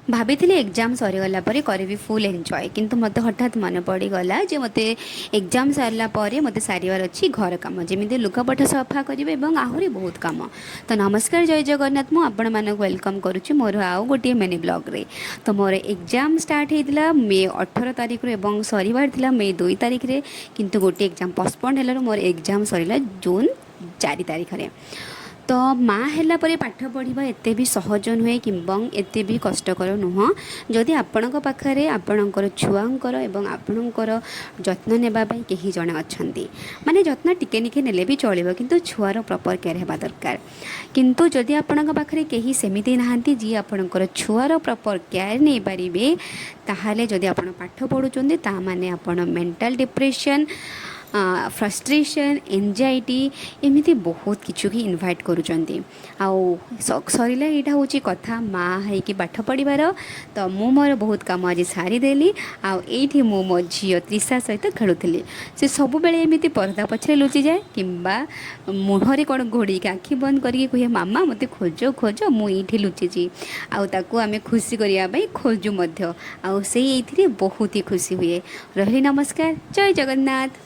भाभी एग्जाम सरीगला करी full enjoy किंतु मत हठात मन पड़गला जे मत एग्जाम सरला मत सारिवार अच्छी घर कम जमी लुगापट सफा करेंगे आहरी बहुत कम। तो नमस्कार जय जगन्नाथ मुझे मानक वेलकम करुच्ची मोर आउ गोटे मिनी ब्लॉग रे। तो मोर एग्जाम स्टार्ट होता मे 18 तारिख रु सरीबार था मे 2 तारिख रे किंतु गोटे एग्जाम पोस्टपोन है मोर एग्जाम सरला जून 4 तारिख रे। तो माँ है पाठ पढ़ा एत भी सहज नुहे कि एत भी कष्टकर नुह जदि आपण पाखे आपणकर छुआंकर एवं आपणकर जत्न नेबाई कहीं जड़े अच्छा माने जत्न टिके निके नेले भी चलो किंतु छुआर प्रॉपर केयर हेबा दरकार। किंतु जदि आपण पाखे कहीं सेमती नहांती जी आपणकर छुआर प्रॉपर केयर नहीं पारे ताहले जदि आपण पाठ पढ़ुचंदी ता माने आपण मेंटल डिप्रेशन फ्रस्ट्रेशन एंजाइटी एमती बहुत किछु की इनवाइट करुँच आउ सरला यहाँ हूँ कथा माँ है पाठ पढ़ार। तो मु मोर बहुत कम आज सारीदेली आईठी मु मो झी त्रिषा सहित खेलुली से सब बेले एमती पर्दा पछरे लुचि जाए कि मुहर कौन घोड़ी आखि बंद करके कहे मामा मत खोज खोज मुझे लुचिची आम खुशी करने खोजु बहुत ही खुशी हुए। रही नमस्कार जय जगन्नाथ।